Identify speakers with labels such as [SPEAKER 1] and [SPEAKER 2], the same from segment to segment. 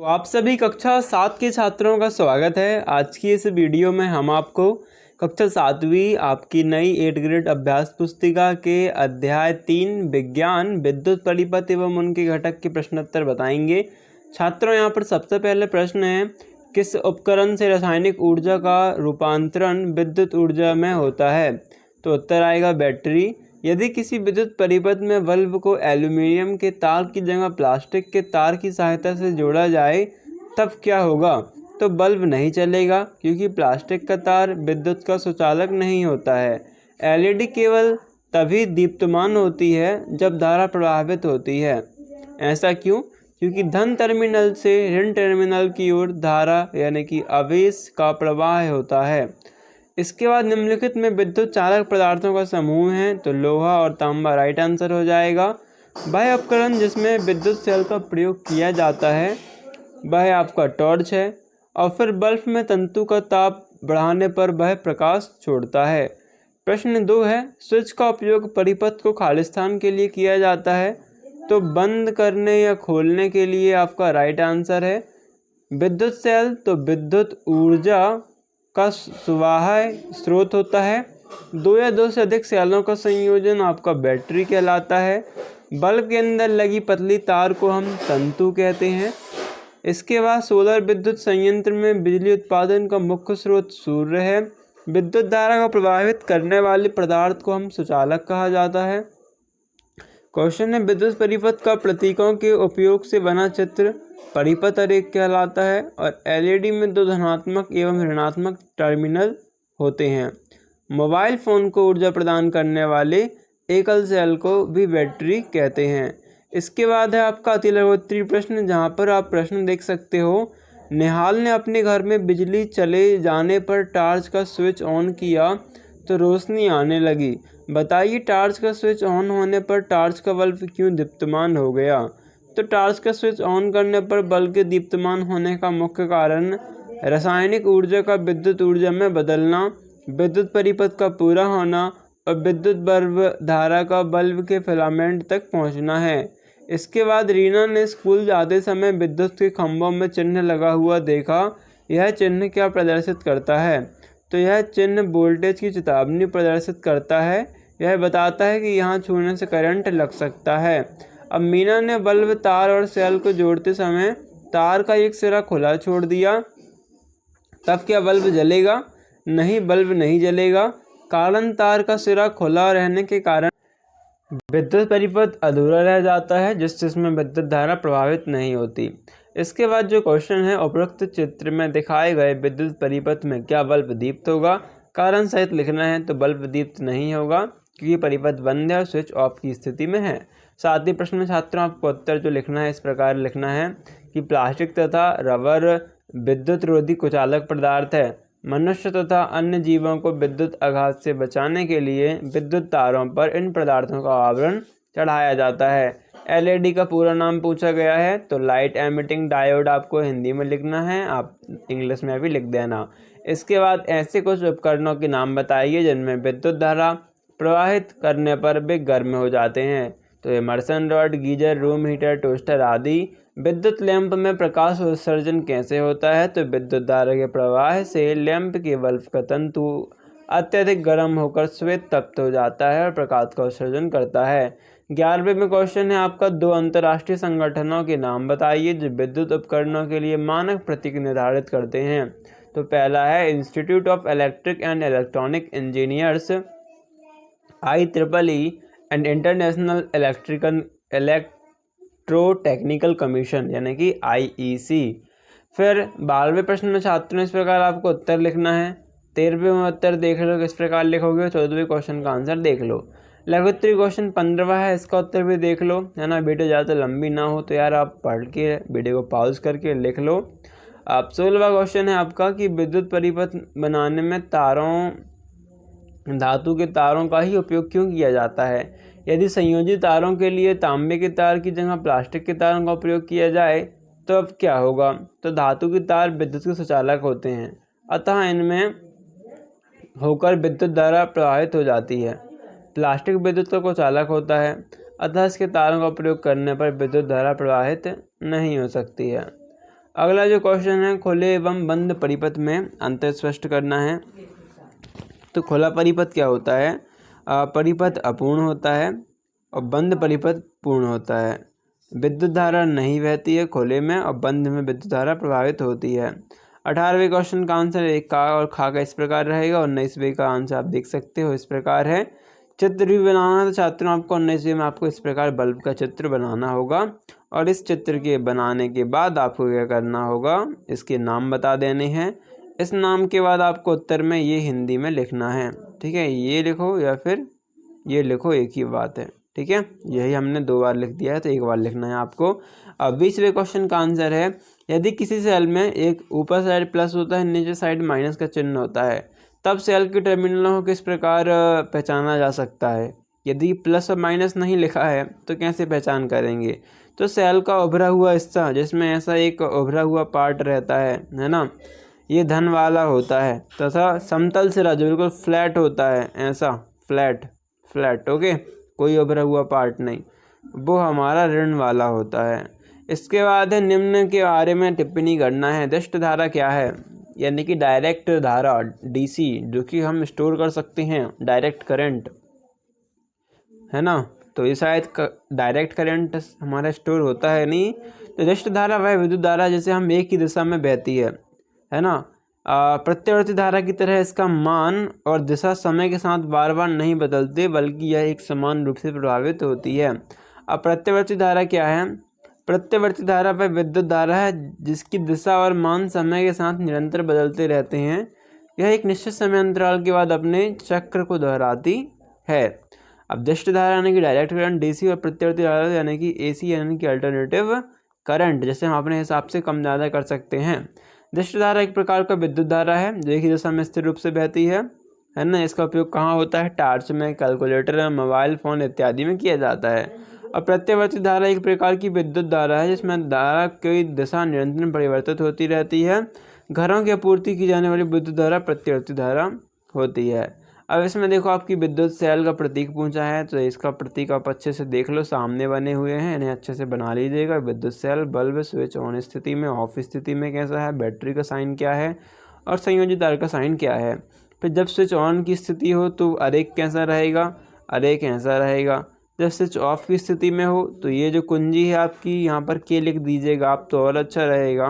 [SPEAKER 1] तो आप सभी कक्षा 7 के छात्रों का स्वागत है। आज की इस वीडियो में हम आपको कक्षा 7वीं आपकी नई 8 ग्रेड अभ्यास पुस्तिका के अध्याय 3 विज्ञान विद्युत परिपथ एवं उनके घटक के प्रश्नोत्तर बताएंगे। छात्रों, यहाँ पर सबसे पहले प्रश्न है, किस उपकरण से रासायनिक ऊर्जा का रूपांतरण विद्युत ऊर्जा में होता है? तो उत्तर आएगा बैटरी। यदि किसी विद्युत परिपथ में बल्ब को एल्यूमीनियम के तार की जगह प्लास्टिक के तार की सहायता से जोड़ा जाए तब क्या होगा? तो बल्ब नहीं चलेगा, क्योंकि प्लास्टिक का तार विद्युत का सुचालक नहीं होता है। एलईडी केवल तभी दीप्तमान होती है जब धारा प्रवाहित होती है। ऐसा क्यों? क्योंकि धन टर्मिनल से ऋण टर्मिनल की ओर धारा यानी कि आवेश का प्रवाह होता है। इसके बाद निम्नलिखित में विद्युत चालक पदार्थों का समूह है, तो लोहा और तांबा राइट आंसर हो जाएगा। वह उपकरण जिसमें विद्युत सेल का प्रयोग किया जाता है वह आपका टॉर्च है। और फिर बल्ब में तंतु का ताप बढ़ाने पर वह प्रकाश छोड़ता है। प्रश्न 2 है, स्विच का उपयोग परिपथ को खालिस्तान के लिए किया जाता है, तो बंद करने या खोलने के लिए आपका राइट आंसर है। विद्युत सेल तो विद्युत ऊर्जा का सुवाह्य स्रोत होता है। 2 या 2 से अधिक सेलों का संयोजन आपका बैटरी कहलाता है। बल्ब के अंदर लगी पतली तार को हम तंतु कहते हैं। इसके बाद सोलर विद्युत संयंत्र में बिजली उत्पादन का मुख्य स्रोत सूर्य है। विद्युत धारा को प्रभावित करने वाले पदार्थ को हम सुचालक कहा जाता है। क्वेश्चन है, विद्युत परिपथ का प्रतीकों के उपयोग से बना चित्र परिपथ आरेख कहलाता है। और एलईडी में 2 धनात्मक एवं ऋणात्मक टर्मिनल होते हैं। मोबाइल फ़ोन को ऊर्जा प्रदान करने वाले एकल सेल को भी बैटरी कहते हैं। इसके बाद है आपका अतिलघुत्तरीय प्रश्न, जहाँ पर आप प्रश्न देख सकते हो। निहाल ने अपने घर में बिजली चले जाने पर टार्च का स्विच ऑन किया तो रोशनी आने लगी। बताइए, टार्च का स्विच ऑन होने पर टार्च का बल्ब क्यों दीप्तमान हो गया? तो टार्च का स्विच ऑन करने पर बल्ब के दीप्तमान होने का मुख्य कारण रासायनिक ऊर्जा का विद्युत ऊर्जा में बदलना, विद्युत परिपथ का पूरा होना और विद्युत बल्ब धारा का बल्ब के फिलामेंट तक पहुंचना है। इसके बाद रीना ने स्कूल जाते समय विद्युत के खंभों में चिन्ह लगा हुआ देखा। यह चिन्ह क्या प्रदर्शित करता है? तो यह चिन्ह वोल्टेज की चेतावनी प्रदर्शित करता है। यह बताता है कि यहाँ छूने से करंट लग सकता है। अब मीना ने बल्ब, तार और सेल को जोड़ते समय तार का एक सिरा खुला छोड़ दिया, तब क्या बल्ब जलेगा? नहीं, बल्ब नहीं जलेगा। कारण तार का सिरा खुला रहने के कारण विद्युत परिपथ अधूरा रह जाता है, जिसमें विद्युत धारा प्रभावित नहीं होती। इसके बाद जो क्वेश्चन है, उपरोक्त चित्र में दिखाए गए विद्युत परिपथ में क्या बल्ब दीप्त होगा? कारण सहित लिखना है, तो बल्ब दीप्त नहीं होगा क्योंकि परिपथ बंद है और स्विच ऑफ की स्थिति में है। साथ ही प्रश्न में छात्रों आपको उत्तर जो लिखना है इस प्रकार लिखना है कि प्लास्टिक तथा रबर विद्युत रोधी कुचालक पदार्थ है। मनुष्य तथा अन्य जीवों को विद्युत आघात से बचाने के लिए विद्युत तारों पर इन पदार्थों का आवरण चढ़ाया जाता है। एलईडी का पूरा नाम पूछा गया है, तो लाइट एमिटिंग डायोड आपको हिंदी में लिखना है, आप इंग्लिश में भी लिख देना। इसके बाद ऐसे कुछ उपकरणों के नाम बताइए जिनमें विद्युत धारा प्रवाहित करने पर वे गर्म हो जाते हैं। तो immersion rod, geyser, room heater, toaster आदि। विद्युत लैंप में प्रकाश उत्सर्जन कैसे होता है? तो विद्युत धारा के प्रवाह से लैंप के बल्ब का तंतु अत्यधिक गर्म होकर श्वेत तप्त हो जाता है और प्रकाश का उत्सर्जन करता है। 11वें में क्वेश्चन है आपका, 2 अंतर्राष्ट्रीय संगठनों के नाम बताइए जो विद्युत उपकरणों के लिए मानक प्रतीक निर्धारित करते हैं। तो पहला है institute of electric and electronic engineers IEEE and international electro-technical commission यानी कि IEC। फिर 12वें प्रश्न में छात्रों इस प्रकार आपको उत्तर लिखना है। 13वें में उत्तर देख लो किस प्रकार लिखोगे। 14वें क्वेश्चन का आंसर देख लो। लघुत्तरीय क्वेश्चन 15वां है, इसका उत्तर भी देख लो, है ना। वीडियो ज़्यादा लंबी ना हो तो यार आप पढ़ के वीडियो को पॉज करके लिख लो। अब 16वां क्वेश्चन है आपका कि विद्युत परिपथ बनाने में धातु के तारों का ही उपयोग क्यों किया जाता है? यदि संयोजी तारों के लिए तांबे के तार की जगह प्लास्टिक के तारों का प्रयोग किया जाए तो अब क्या होगा? तो धातु के तार विद्युत के सुचालक होते हैं, अतः इनमें होकर विद्युत धारा प्रवाहित हो जाती है। प्लास्टिक विद्युत का कुचालक होता है, अतः इसके तारों का प्रयोग करने पर विद्युत धारा प्रवाहित नहीं हो सकती है। अगला जो क्वेश्चन है, खुले एवं बंद परिपथ में अंतर स्पष्ट करना है। तो खुला परिपथ क्या होता है? परिपथ अपूर्ण होता है और बंद परिपथ पूर्ण होता है। विद्युत धारा नहीं बहती है खुले में, और बंद में विद्युत धारा प्रभावित होती है। 18वें क्वेश्चन का आंसर एक का और खा का इस प्रकार रहेगा, और 19वें का आंसर आप देख सकते हो इस प्रकार है। चित्र भी बनाना तो छात्रों आपको 19वें में आपको इस प्रकार बल्ब का चित्र बनाना होगा, और इस चित्र के बनाने के बाद आपको क्या करना होगा, इसके नाम बता देने हैं। इस नाम के बाद आपको उत्तर में ये हिंदी में लिखना है, ठीक है। ये लिखो या फिर ये लिखो, एक ही बात है, ठीक है। यही हमने 2 बार लिख दिया है, तो 1 बार लिखना है आपको। अब 20वें क्वेश्चन का आंसर है, यदि किसी सेल में एक ऊपर साइड प्लस होता है, नीचे साइड माइनस का चिन्ह होता है, तब सेल के टर्मिनलों को किस प्रकार पहचाना जा सकता है? यदि प्लस और माइनस नहीं लिखा है तो कैसे पहचान करेंगे? तो सेल का उभरा हुआ हिस्सा, जिसमें ऐसा एक उभरा हुआ पार्ट रहता है ना, ये धन वाला होता है, तथा समतल सिरा जो बिल्कुल फ्लैट होता है, ऐसा फ्लैट ओके, कोई उभरा हुआ पार्ट नहीं, वो हमारा ऋण वाला होता है। इसके बाद है निम्न के बारे में टिप्पणी करना है। दृष्ट धारा क्या है? यानी कि डायरेक्ट धारा, डीसी, जो कि हम स्टोर कर सकते हैं, डायरेक्ट करंट है ना। तो ये शायद डायरेक्ट करंट हमारा स्टोर होता है नहीं। तो दृष्ट धारा वह विद्युत धारा जैसे हम एक ही दिशा में बहती है ना। प्रत्यावर्ती धारा की तरह इसका मान और दिशा समय के साथ बार बार नहीं बदलते, बल्कि यह एक समान रूप से प्रभावित होती है। अब प्रत्यावर्ती धारा क्या है? प्रत्यावर्ती धारा वह विद्युत धारा है जिसकी दिशा और मान समय के साथ निरंतर बदलते रहते हैं। यह एक निश्चित समय अंतराल के बाद अपने चक्र को दोहराती है। अब दृष्ट धारा यानी कि डायरेक्ट करंट डीसी, और प्रत्यावर्ती धारा यानी कि एसी यानी कि अल्टरनेटिव करंट, जैसे हम अपने हिसाब से कम ज़्यादा कर सकते हैं। दृष्ट धारा एक प्रकार का विद्युत धारा है जो एक ही दिशा में स्थिर रूप से बहती है ना। इसका उपयोग कहाँ होता है? टार्च में, कैलकुलेटर, मोबाइल फ़ोन इत्यादि में किया जाता है। और प्रत्यावर्ती धारा एक प्रकार की विद्युत धारा है जिसमें धारा की दिशा निरंतर परिवर्तित होती रहती है। घरों की आपूर्ति की जाने वाली विद्युत धारा प्रत्यावर्ती धारा होती है। अब इसमें देखो आपकी विद्युत सेल का प्रतीक पूछा है, तो इसका प्रतीक आप अच्छे से देख लो, सामने बने हुए हैं, इन्हें अच्छे से बना लीजिएगा। विद्युत सेल, बल्ब, स्विच ऑन स्थिति में, ऑफ स्थिति में कैसा है, बैटरी का साइन क्या है, और संयोजित तार का साइन क्या है। फिर जब स्विच ऑन की स्थिति हो तो अरेख कैसा रहेगा, अरेख ऐसा रहेगा। जब स्विच ऑफ की स्थिति में हो तो ये जो कुंजी है आपकी, यहाँ पर के लिख दीजिएगा आप तो और अच्छा रहेगा।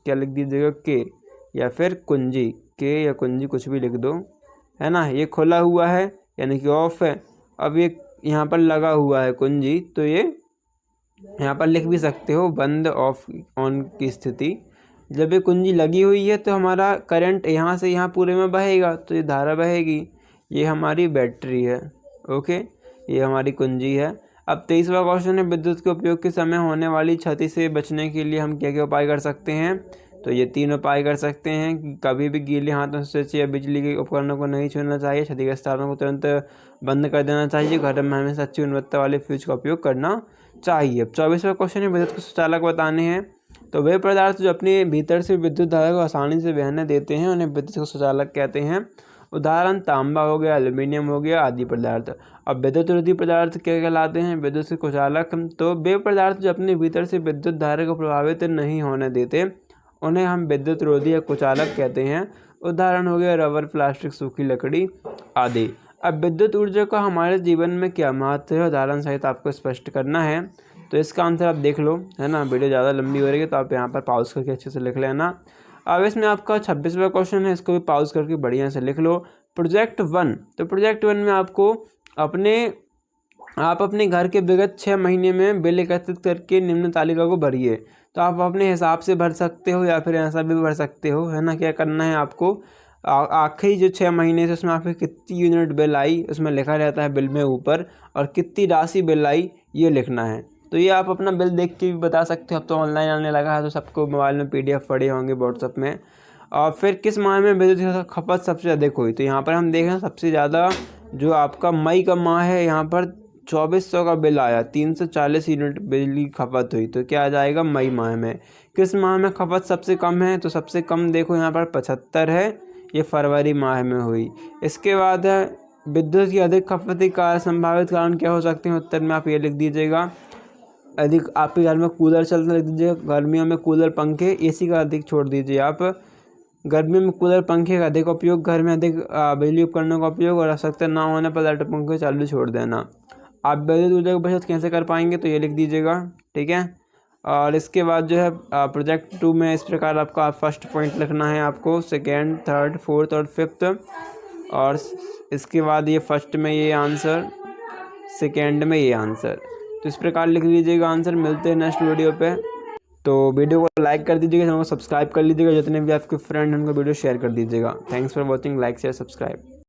[SPEAKER 1] क्या लिख दीजिएगा? के, या फिर कुंजी, के या कुंजी कुछ भी लिख दो, है ना। ये खुला हुआ है यानी कि ऑफ है। अब ये यहाँ पर लगा हुआ है कुंजी, तो ये यहाँ पर लिख भी सकते हो बंद, ऑफ, ऑन की स्थिति। जब ये कुंजी लगी हुई है तो हमारा करंट यहाँ से यहाँ पूरे में बहेगा, तो ये धारा बहेगी। ये हमारी बैटरी है, ओके, ये हमारी कुंजी है। अब 23वां क्वेश्चन है, विद्युत के उपयोग के समय होने वाली क्षति से बचने के लिए हम क्या क्या उपाय कर सकते हैं? तो ये 3 उपाय कर सकते हैं कि कभी भी गीले हाथों से स्विच या बिजली के उपकरणों को नहीं छूना चाहिए, क्षतिग्रस्त तारों को तुरंत बंद कर देना चाहिए, घर में हमेशा अच्छी गुणवत्ता वाले फ्यूज का उपयोग करना चाहिए। अब 24वां क्वेश्चन है, विद्युत के सुचालक बताने हैं। तो वे पदार्थ जो अपने भीतर से विद्युत धारा को आसानी से बहने देते हैं उन्हें विद्युत के सुचालक कहते हैं। उदाहरण तांबा हो गया, एल्यूमिनियम हो गया आदि पदार्थ। अब विद्युत रोधी पदार्थ क्या कहलाते हैं? विद्युत के कुचालक। तो वे पदार्थ जो अपने भीतर से विद्युत धारा को प्रभावित नहीं होने देते उन्हें हम विद्युत रोधी या कुचालक कहते हैं। उदाहरण हो गया रबर, प्लास्टिक, सूखी लकड़ी आदि। अब विद्युत ऊर्जा का हमारे जीवन में क्या महत्व है, उदाहरण सहित आपको स्पष्ट करना है। तो इसका आंसर आप देख लो, है ना। वीडियो ज़्यादा लंबी हो रही है तो आप यहाँ पर पॉज करके अच्छे से लिख लेना। अब इसमें आपका 26वां क्वेश्चन है, इसको भी पॉज करके बढ़िया से लिख लो। प्रोजेक्ट 1, तो प्रोजेक्ट 1 में आपको आप अपने घर के विगत 6 महीने में बिल एकत्रित करके निम्न तालिका को भरिए। तो आप अपने हिसाब से भर सकते हो या फिर ऐसा भी भर सकते हो, है ना। क्या करना है आपको, आखिरी जो 6 महीने से उसमें आपकी कितनी यूनिट बिल आई उसमें लिखा रहता है बिल में ऊपर, और कितनी राशि बिल आई ये लिखना है। तो ये आप अपना बिल देख के भी बता सकते हो। अब तो ऑनलाइन आने लगा है तो सबको मोबाइल में PDF पड़े होंगे व्हाट्सएप में। और फिर किस माह में विद्युत खपत सबसे अधिक हुई? तो यहाँ पर हम देखें सबसे ज़्यादा जो आपका मई का माह है, यहाँ पर 2400 का बिल आया, 340 यूनिट बिजली खपत हुई। तो क्या आ जाएगा? मई माह में। किस माह में खपत सबसे कम है? तो सबसे कम देखो यहाँ पर 75 है, ये फरवरी माह में हुई। इसके बाद है विद्युत की अधिक खपत का संभावित कारण क्या हो सकते हैं? उत्तर में आप ये लिख दीजिएगा। अधिक आपके घर में कूलर चलता लिख दीजिएगा। गर्मियों में कूलर पंखे एसी का अधिक छोड़ दीजिए आप। गर्मियों में कूलर पंखे का अधिक उपयोग, घर में अधिक बिजली उपकरणों का उपयोग और आवश्यकता ना होने पर लाइट पंखे चालू छोड़ देना। आप विद्युत ऊर्जा की बचत कैसे कर पाएंगे, तो ये लिख दीजिएगा, ठीक है। और इसके बाद जो है प्रोजेक्ट 2 में इस प्रकार आपका फर्स्ट पॉइंट लिखना है आपको, सेकेंड, थर्ड, फोर्थ और फिफ्थ। और इसके बाद ये फर्स्ट में ये आंसर, सेकेंड में ये आंसर, तो इस प्रकार लिख लीजिएगा आंसर। मिलते हैं नेक्स्ट वीडियो पे। तो वीडियो को लाइक कर दीजिएगा, चैनल को सब्सक्राइब कर लीजिएगा, जितने भी आपके फ्रेंड हैं उनको वीडियो शेयर कर दीजिएगा। Thanks for watching, like share subscribe.